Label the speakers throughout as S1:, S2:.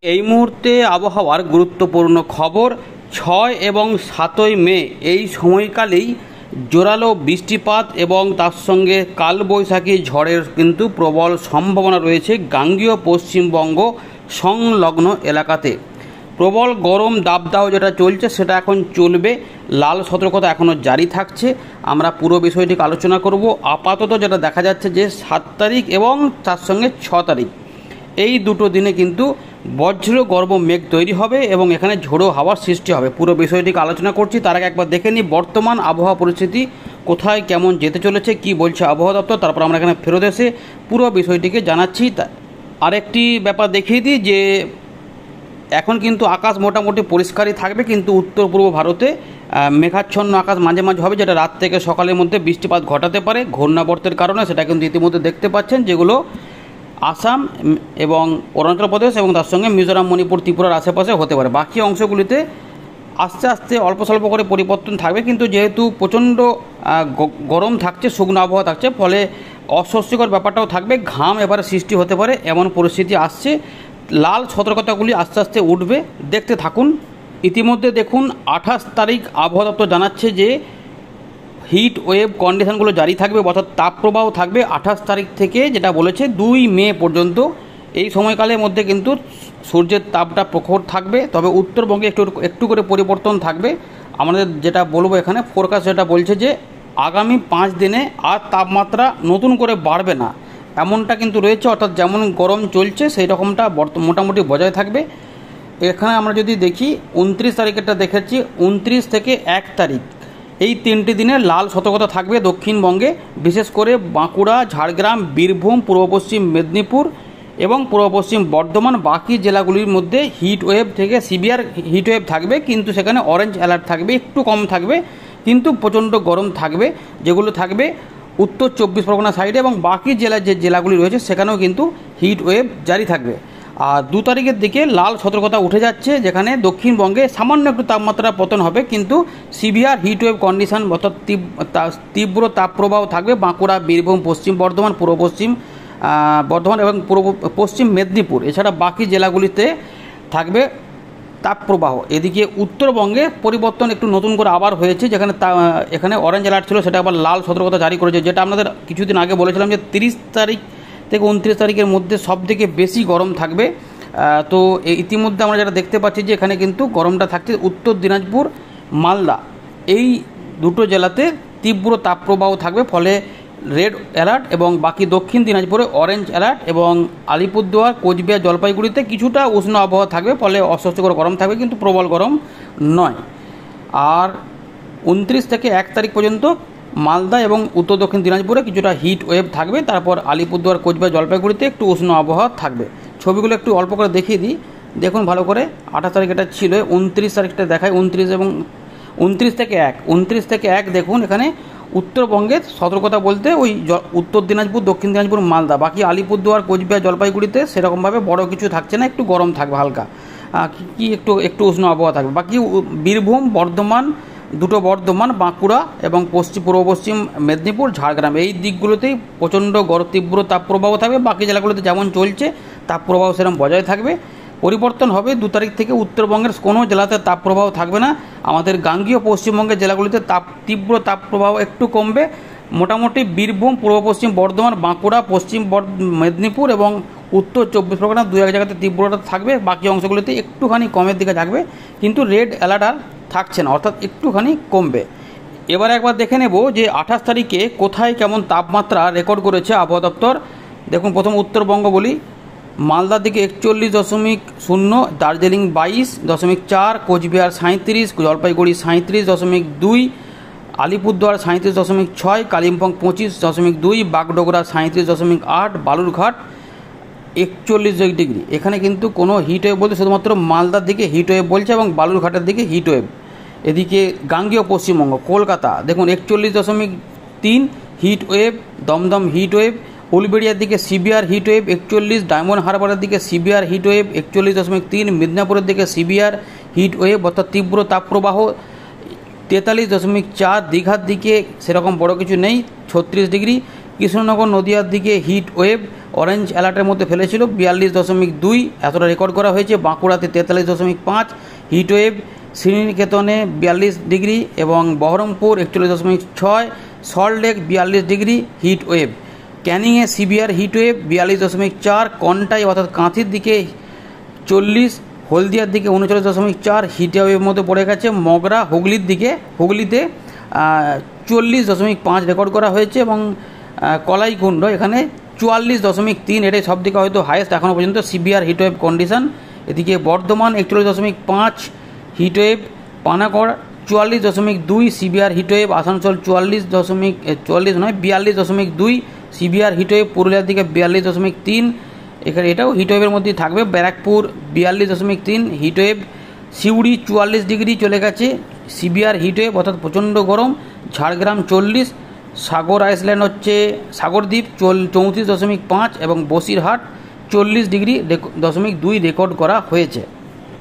S1: এই মুহূর্তে আবহাওয়ার গুরুত্বপূর্ণ খবর। 6 এবং 7ই মে এই সময়কালেই জোরালো বৃষ্টিপাত এবং তার সঙ্গে কালবৈশাখী ঝড়ের কিন্তু প্রবল সম্ভাবনা রয়েছে গাঙ্গেয় পশ্চিমবঙ্গ সংলগ্ন এলাকাতে। প্রবল গরম দাবদাহ যেটা চলছে সেটা এখন চলবে, লাল সতর্কতা এখনও জারি থাকছে। আমরা পুরো বিষয়টিকে আলোচনা করব। আপাতত যেটা দেখা যাচ্ছে যে 7 তারিখ এবং তার সঙ্গে 6 তারিখ এই দুটো দিনে কিন্তু বজ্র গর্ভ মেঘ তৈরি হবে এবং এখানে ঝোড়ো হাওয়ার সৃষ্টি হবে। পুরো বিষয়টিকে আলোচনা করছি, তার আগে একবার দেখে নিই বর্তমান আবহাওয়া পরিস্থিতি কোথায় কেমন যেতে চলেছে, কি বলছে আবহাওয়া দপ্তর। তারপর আমরা এখানে ফেরত এসে পুরো বিষয়টিকে জানাচ্ছি। আরেকটি ব্যাপার দেখিয়ে দিই যে এখন কিন্তু আকাশ মোটামুটি পরিষ্কারই থাকবে, কিন্তু উত্তর পূর্ব ভারতে মেঘাচ্ছন্ন আকাশ মাঝে মাঝে হবে, যেটা রাত থেকে সকালের মধ্যে বৃষ্টিপাত ঘটাতে পারে ঘূর্ণাবর্তের কারণে। সেটা কিন্তু ইতিমধ্যে দেখতে পাচ্ছেন, যেগুলো আসাম এবং অরুণাচল প্রদেশ এবং তার সঙ্গে মিজোরাম, মণিপুর, ত্রিপুরার আশেপাশে হতে পারে। বাকি অংশগুলিতে আস্তে আস্তে অল্প স্বল্প করে পরিবর্তন থাকবে, কিন্তু যেহেতু প্রচণ্ড গরম থাকছে, শুকনো আবহাওয়া থাকছে, ফলে অস্বস্তিকর ব্যাপারটাও থাকবে, ঘাম এবারে সৃষ্টি হতে পারে এমন পরিস্থিতি আসছে। লাল সতর্কতাগুলি আস্তে আস্তে উঠবে, দেখতে থাকুন। ইতিমধ্যে দেখুন 28 তারিখ আবহাওয়া দপ্তর জানাচ্ছে যে হিট ওয়েভ কন্ডিশনগুলো জারি থাকবে, অর্থাৎ তাপপ্রবাহ থাকবে 28 তারিখ থেকে, যেটা বলেছে 2 মে পর্যন্ত। এই সময়কালের মধ্যে কিন্তু সূর্যের তাপটা প্রখর থাকবে, তবে উত্তরবঙ্গে একটু করে পরিবর্তন থাকবে। আমাদের যেটা বলবো এখানে ফোরকাস্ট যেটা বলছে যে আগামী 5 দিনে আর তাপমাত্রা নতুন করে বাড়বে না, এমনটা কিন্তু রয়েছে। অর্থাৎ যেমন গরম চলছে সেই রকমটা মোটামুটি বজায় থাকবে। এখানে আমরা যদি দেখি 29 তারিখেরটা দেখেছি, 29 থেকে 1 তারিখ এই 3টি দিনে লাল সতর্কতা থাকবে দক্ষিণবঙ্গে, বিশেষ করে বাঁকুড়া, ঝাড়গ্রাম, বীরভূম, পূর্ব পশ্চিম মেদিনীপুর এবং পূর্ব পশ্চিম বর্ধমান। বাকি জেলাগুলির মধ্যে হিট ওয়েভ থেকে সিভিয়ার হিট ওয়েভ থাকবে, কিন্তু সেখানে অরেঞ্জ অ্যালার্ট থাকবে, একটু কম থাকবে, কিন্তু প্রচণ্ড গরম থাকবে। যেগুলো থাকবে উত্তর 24 পরগনা সাইডে এবং বাকি জেলার যে জেলাগুলি রয়েছে সেখানেও কিন্তু হিট ওয়েভ জারি থাকবে। আর 2 তারিখের দিকে লাল সতর্কতা উঠে যাচ্ছে, যেখানে দক্ষিণবঙ্গে সামান্য একটু তাপমাত্রা পতন হবে, কিন্তু সিভিয়ার হিটওয়েভ কন্ডিশন অর্থাৎ তীব্র তাপপ্রবাহ থাকবে বাঁকুড়া, বীরভূম, পশ্চিম বর্ধমান, পূর্ব পশ্চিম বর্ধমান এবং পূর্ব পশ্চিম মেদিনীপুর। এছাড়া বাকি জেলাগুলিতে থাকবে তাপপ্রবাহ। এদিকে উত্তরবঙ্গে পরিবর্তন একটু নতুন করে আবার হয়েছে, যেখানে এখানে অরেঞ্জ অ্যালার্ট ছিল, সেটা আবার লাল সতর্কতা জারি করেছে। যেটা আপনাদের কিছুদিন আগে বলেছিলাম যে 30 তারিখ থেকে 29 তারিখের মধ্যে সবথেকে বেশি গরম থাকবে। তো ইতিমধ্যে আমরা যেটা দেখতে পাচ্ছি যে এখানে কিন্তু গরমটা থাকছে উত্তর দিনাজপুর, মালদা এই দুটো জেলাতে তীব্র তাপপ্রবাহ থাকবে, ফলে রেড অ্যালার্ট, এবং বাকি দক্ষিণ দিনাজপুরে অরেঞ্জ অ্যালার্ট, এবং আলিপুরদুয়ার, কোচবিহার, জলপাইগুড়িতে কিছুটা উষ্ণ আবহাওয়া থাকবে, ফলে অস্বস্তিকর গরম থাকবে, কিন্তু প্রবল গরম নয়। আর 29 থেকে 1 তারিখ পর্যন্ত মালদা এবং উত্তর দক্ষিণ দিনাজপুরে কিছুটা হিট ওয়েভ থাকবে। তারপর আলিপুরদুয়ার, কোচবিহার, জলপাইগুড়িতে একটু উষ্ণ আবহাওয়া থাকবে। ছবিগুলো একটু অল্প করে দেখিয়ে দিই, দেখুন ভালো করে। 28 তারিখ এটা ছিল, 29 তারিখটা দেখায় 29 এবং 29 থেকে 1 দেখুন। এখানে উত্তরবঙ্গের সতর্কতা বলতে ওই উত্তর দিনাজপুর, দক্ষিণ দিনাজপুর, মালদা, বাকি আলিপুরদুয়ার, কোচবিহার, জলপাইগুড়িতে সেরকমভাবে বড় কিছু থাকছে না, একটু গরম থাকবে হালকা, কি একটু উষ্ণ আবহাওয়া থাকবে। বাকি বীরভূম, বর্ধমান, দুটো বর্ধমান, বাঁকুড়া এবং পূর্ব পশ্চিম মেদিনীপুর, ঝাড়গ্রাম এই দিকগুলোতেই প্রচণ্ড তীব্র তাপপ্রবাহ থাকবে। বাকি জেলাগুলোতে যেমন চলছে তাপপ্রবাহ সেরকম বজায় থাকবে। পরিবর্তন হবে 2 তারিখ থেকে উত্তরবঙ্গের কোনো জেলাতে তাপপ্রবাহ থাকবে না। আমাদের গাঙ্গেয় পশ্চিমবঙ্গের জেলাগুলিতে তীব্র তাপপ্রবাহ একটু কমবে। মোটামুটি বীরভূম, পূর্ব পশ্চিম বর্ধমান, বাঁকুড়া, পশ্চিম মেদিনীপুর এবং উত্তর 24 পরগনা 2-1 জায়গাতে তীব্রতা থাকবে, বাকি অংশগুলিতে একটুখানি কমের দিকে থাকবে, কিন্তু রেড অ্যালার্ট আর থাকছে না, অর্থাৎ একটুখানি কমবে। এবার একবার দেখে নেব যে 28 তারিখে কোথায় কেমন তাপমাত্রা রেকর্ড করেছে আবহাওয়া দপ্তর। দেখুন, প্রথম উত্তরবঙ্গ বলি, মালদার দিকে 41.0, দার্জিলিং 22.4, কোচবিহার 37, জলপাইগুড়ি 37.2, আলিপুরদুয়ার 37.6, কালিম্পং 25.2, বাগডোগরা 37.8, বালুরঘাট 41 ডিগ্রি। এখানে কিন্তু কোনো হিট ওয়েভ বলতে শুধুমাত্র মালদার দিকে হিট ওয়েভ বলছে এবং বালুরঘাটের দিকে হিট ওয়েভ। এদিকে গাঙ্গেয় পশ্চিমবঙ্গ, কলকাতা দেখুন 41.3 heat wave, Dumdum heat wave, উলবেড়িয়ার দিকে সিভিয়ার হিট ওয়েভ 41, ডায়মন্ড হারবারের দিকে সিভিয়ার হিট ওয়েভ 41.3, মিদনাপুরের দিকে সিভিয়ার হিট ওয়েভ অর্থাৎ তীব্র তাপপ্রবাহ 43.4, দীঘার দিকে সেরকম বড় কিছু নেই 36 ডিগ্রি, কৃষ্ণনগর, নদিয়ার দিকে হিট ওয়েভ অরেঞ্জ অ্যালার্টের মধ্যে ফেলেছিল 42.2, এতটা রেকর্ড করা হয়েছে। বাঁকুড়াতে 43.5 হিটওয়েভ, শ্রীনিকেতনে 42 ডিগ্রি এবং বহরমপুর 41.6, সল্টলেক 42 ডিগ্রি হিটওয়েভ। ক্যানিংয়ে সিভিয়ার হিটওয়েভ 42.4, কন্টাই অর্থাৎ কাঁথির দিকে 40, হলদিয়ার দিকে 39.4 হিটওয়েভের মধ্যে পড়ে গেছে। মগরা হুগলিতে 40.5 রেকর্ড করা হয়েছে এবং কলাইকুণ্ড এখানে 44.3, এটাই সব থেকে হয়তো হাইয়েস্ট এখনও পর্যন্ত সিভিয়ার হিটওয়েভ কন্ডিশন। এদিকে Bardhaman 41.5 heatwave, Panagarh 44.2 severe heatwave, Asansol 42.2 severe heatwave, পুরুলিয়ার দিকে 42.3, এখানে এটাও হিটওয়েভের মধ্যেই থাকবে। ব্যারাকপুর 42.3 হিটওয়েভ, সিউড়ি 44 ডিগ্রি চলে গেছে সিভিয়ার হিটওয়েভ অর্থাৎ প্রচণ্ড গরম। ঝাড়গ্রাম 40, সাগর আইল্যান্ড হচ্ছে সাগরদ্বীপ 34.5 এবং বসিরহাট 40.2 রেকর্ড করা হয়েছে।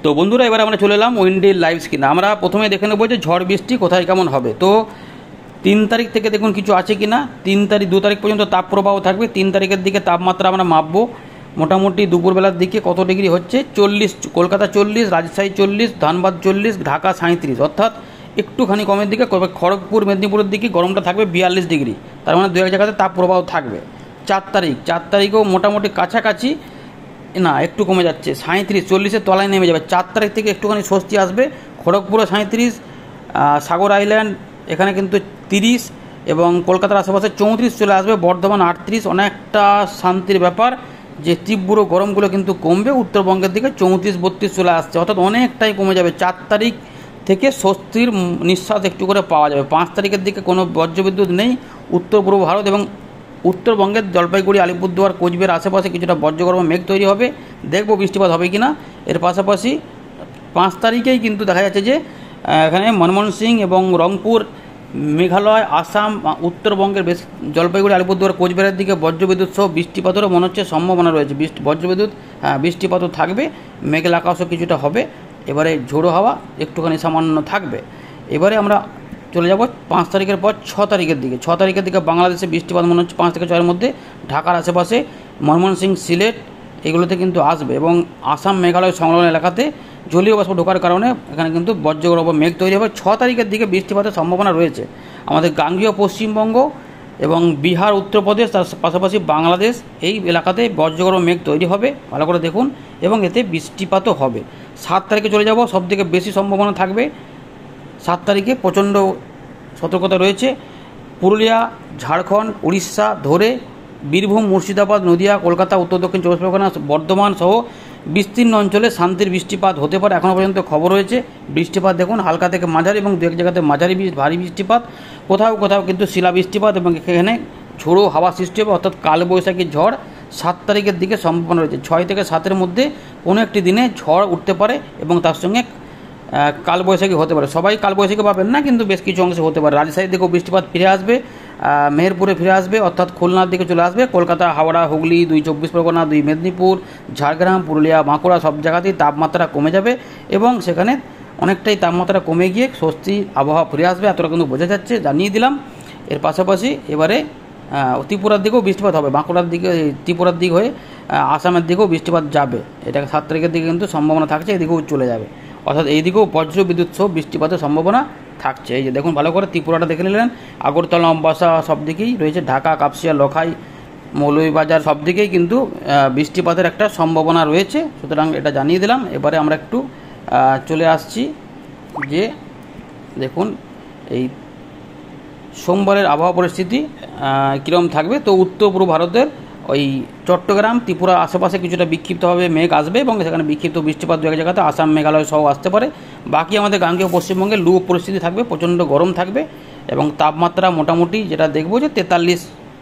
S1: তো বন্ধুরা, এবার আমরা চলে এলাম উইন্ডের লাইভ স্ক্রিনে। আমরা প্রথমে দেখে নেবো যে ঝড় বৃষ্টি কোথায় কেমন হবে। তো 3 তারিখ থেকে দেখুন কিছু আছে কি না। 2 তারিখ পর্যন্ত তাপপ্রবাহ থাকবে। 3 তারিখের দিকে তাপমাত্রা আমরা মাপবো, মোটামুটি দুপুরবেলার দিকে কত ডিগ্রি হচ্ছে। 40, কলকাতা 40, রাজশাহী 40, ধানবাদ 40, ঢাকা 37, অর্থাৎ একটুখানি কমের দিকে। খড়গপুর মেদিনীপুরের দিকে গরমটা থাকবে 42 ডিগ্রি, তার মানে 2 এক জায়গাতে তাপপ্রবাহ থাকবে। 4 তারিখেও মোটামুটি কাছাকাছি, না একটু কমে যাচ্ছে, 37, 40-এর তলায় নেমে যাবে। 4 তারিখ থেকে একটুখানি স্বস্তি আসবে। খড়গপুরে 37, সাগর আইল্যান্ড এখানে কিন্তু 30 এবং কলকাতার আশেপাশে 34 চলে আসবে। বর্ধমান 38, অনেকটা শান্তির ব্যাপার যে তীব্র গরমগুলো কিন্তু কমবে। উত্তরবঙ্গের দিকে 34-32 চলে আসছে, অর্থাৎ অনেকটাই কমে যাবে। 4 তারিখ থেকে স্বস্তির নিঃশ্বাস একটু করে পাওয়া যাবে। 5 তারিখের দিকে কোনো বজ্রবিদ্যুৎ নেই। উত্তর পূর্ব ভারত এবং উত্তরবঙ্গের জলপাইগুড়ি, আলিপুরদুয়ার, কোচবিহার আশেপাশে কিছুটা বজ্রগর্ভ মেঘ তৈরি হবে, দেখব বৃষ্টিপাত হবে কি না। এর পাশাপাশি 5 তারিখেই কিন্তু দেখা যাচ্ছে যে এখানে ময়মনসিং এবং রংপুর, মেঘালয়, আসাম, উত্তরবঙ্গের বেশ জলপাইগুড়ি, আলিপুরদুয়ার, কোচবিহারের দিকে বজ্রবিদ্যুৎ সহ বৃষ্টিপাতেরও মনে হচ্ছে সম্ভাবনা রয়েছে। বজ্রবিদ্যুৎ, বৃষ্টিপাতও থাকবে, মেঘলা আকাশও কিছুটা হবে। এবারে ঝোড়ো হাওয়া একটুখানি সামান্য থাকবে। এবারে আমরা চলে যাব 5 তারিখের পর 6 তারিখের দিকে। 6 তারিখের দিকে বাংলাদেশে বৃষ্টিপাত মনে হচ্ছে 5 থেকে 6-এর মধ্যে ঢাকার আশেপাশে, ময়মনসিং, সিলেট এগুলোতে কিন্তু আসবে এবং আসাম, মেঘালয় সংলগ্ন এলাকাতে জলীয় বাষ্প ঢোকার কারণে এখানে কিন্তু বজ্রগর্ভ মেঘ তৈরি হবে। 6 তারিখের দিকে বৃষ্টিপাতের সম্ভাবনা রয়েছে। আমাদের গাঙ্গেয় পশ্চিমবঙ্গ এবং বিহার, উত্তরপ্রদেশ, তার পাশাপাশি বাংলাদেশ এই এলাকাতে বজ্রগর্ভ মেঘ তৈরি হবে, ভালো করে দেখুন, এবং এতে বৃষ্টিপাতও হবে। 7 তারিখে চলে যাব, সবথেকে বেশি সম্ভাবনা থাকবে 7 তারিখে, প্রচণ্ড সতর্কতা রয়েছে। পুরুলিয়া, ঝাড়খণ্ড, উড়িষ্যা ধরে বীরভূম, মুর্শিদাবাদ, নদিয়া, কলকাতা, উত্তর দক্ষিণ 24 পরগনা, বর্ধমান সহ বিস্তীর্ণ অঞ্চলে শান্তির বৃষ্টিপাত হতে পারে, এখনও পর্যন্ত খবর রয়েছে। বৃষ্টিপাত দেখুন হালকা থেকে মাঝারি এবং 2 এক জায়গাতে মাঝারি ভারী বৃষ্টিপাত, কোথাও কোথাও কিন্তু শিলা বৃষ্টিপাত এবং এখানে ঝোড়ো হাওয়া সৃষ্টি হবে, অর্থাৎ কালবৈশাখী ঝড় 7 তারিখের দিকে সম্ভাবনা রয়েছে। 6 থেকে 7-এর মধ্যে কোনো একটি দিনে ঝড় উঠতে পারে এবং তার সঙ্গে কালবৈশাখী হতে পারে। সবাই কালবৈশাখী পাবেন না, কিন্তু বেশ কিছু অংশে হতে পারে। রাজশাহীর দিকেও বৃষ্টিপাত ফিরে আসবে, মেহেরপুরে ফিরে আসবে, অর্থাৎ খুলনার দিকে চলে আসবে। কলকাতা, হাওড়া, হুগলি, 2 24 পরগনা, 2 মেদিনীপুর, ঝাড়গ্রাম, পুরুলিয়া, বাঁকুড়া সব জায়গাতেই তাপমাত্রা কমে যাবে এবং সেখানে অনেকটাই তাপমাত্রা কমে গিয়ে স্বস্তি আবহাওয়া ফিরে আসবে, এতটা কিন্তু বোঝা যাচ্ছে, জানিয়ে দিলাম। এর পাশাপাশি এবারে ত্রিপুরার দিকেও বৃষ্টিপাত হবে, বাঁকুড়ার দিকে, ত্রিপুরার দিক হয়ে আসামের দিকেও বৃষ্টিপাত যাবে। এটা 7 তারিখের দিকে কিন্তু সম্ভাবনা থাকছে, এদিকেও চলে যাবে, অর্থাৎ এইদিকেও বজ্র বিদ্যুৎ সহ বৃষ্টিপাতের সম্ভাবনা থাকছে। এই যে দেখুন ভালো করে, ত্রিপুরাটা দেখে নিলেন, আগরতলা, অম্বাসা সব দিকেই রয়েছে, ঢাকা, কাপসিয়া, লখাই, মৌলভীবাজার সব দিকেই কিন্তু বৃষ্টিপাতের একটা সম্ভাবনা রয়েছে, সুতরাং এটা জানিয়ে দিলাম। এবারে আমরা একটু চলে আসছি যে দেখুন এই সোমবারের আবহাওয়া পরিস্থিতি কীরকম থাকবে। তো উত্তর পূর্ব ভারতের ওই চট্টগ্রাম, ত্রিপুরা আশেপাশে কিছুটা বিক্ষিপ্তভাবে মেঘ আসবে এবং সেখানে বিক্ষিপ্ত বৃষ্টিপাত 2 এক জায়গাতে, আসাম, মেঘালয় সহ আসতে পারে। বাকি আমাদের গাঙ্গেয় পশ্চিমবঙ্গে লু পরিস্থিতি থাকবে, প্রচণ্ড গরম থাকবে এবং তাপমাত্রা মোটামুটি যেটা দেখবো যে 43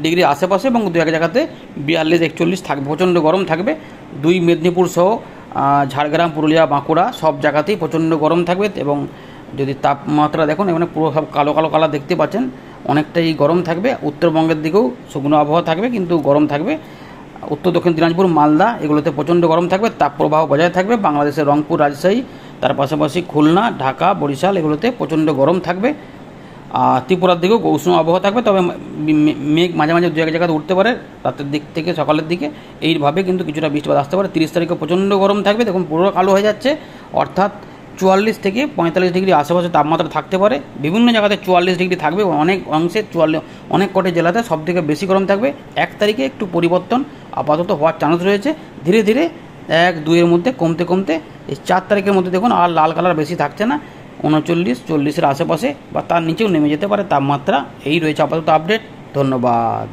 S1: ডিগ্রি আশেপাশে এবং 2 এক জায়গাতে 42-41 থাকবে, প্রচণ্ড গরম থাকবে। 2 মেদিনীপুর সহ ঝাড়গ্রাম, পুরুলিয়া, বাঁকুড়া সব জায়গাতেই প্রচণ্ড গরম থাকবে এবং যদি তাপমাত্রা দেখুন এখানে পুরো সব কালো কালো কালার দেখতে পাচ্ছেন, অনেকটাই গরম থাকবে। উত্তরবঙ্গের দিকেও শুকনো আবহাওয়া থাকবে কিন্তু গরম থাকবে। উত্তর দক্ষিণ দিনাজপুর, মালদা এগুলোতে প্রচণ্ড গরম থাকবে, তাপপ্রবাহ বজায় থাকবে। বাংলাদেশের রংপুর, রাজশাহী, তার পাশাপাশি খুলনা, ঢাকা, বরিশাল এগুলোতে প্রচণ্ড গরম থাকবে। আর ত্রিপুরার দিকেও উষ্ণ আবহাওয়া থাকবে, তবে মেঘ মাঝে মাঝে দু এক জায়গাতে উঠতে পারে রাতের দিক থেকে সকালের দিকে। এইভাবে কিন্তু কিছুটা বৃষ্টিপাত আসতে পারে। 30 তারিখে প্রচণ্ড গরম থাকবে, দেখুন পুরো কালো হয়ে যাচ্ছে, অর্থাৎ 44 থেকে 45 ডিগ্রি আশেপাশে তাপমাত্রা থাকতে পারে। বিভিন্ন জায়গাতে 44 ডিগ্রি থাকবে, অনেক অংশে 44, অনেক কটি জেলাতে সব থেকে বেশি গরম থাকবে। 1 তারিখে একটু পরিবর্তন আপাতত হওয়ার চান্স রয়েছে, ধীরে ধীরে 1-2-এর মধ্যে কমতে কমতে এই 4 তারিখের মধ্যে দেখুন আর লাল কালার বেশি থাকছে না, 39-40-এর আশেপাশে বা তার নিচেও নেমে যেতে পারে তাপমাত্রা। এই রয়েছে আপাতত আপডেট। ধন্যবাদ।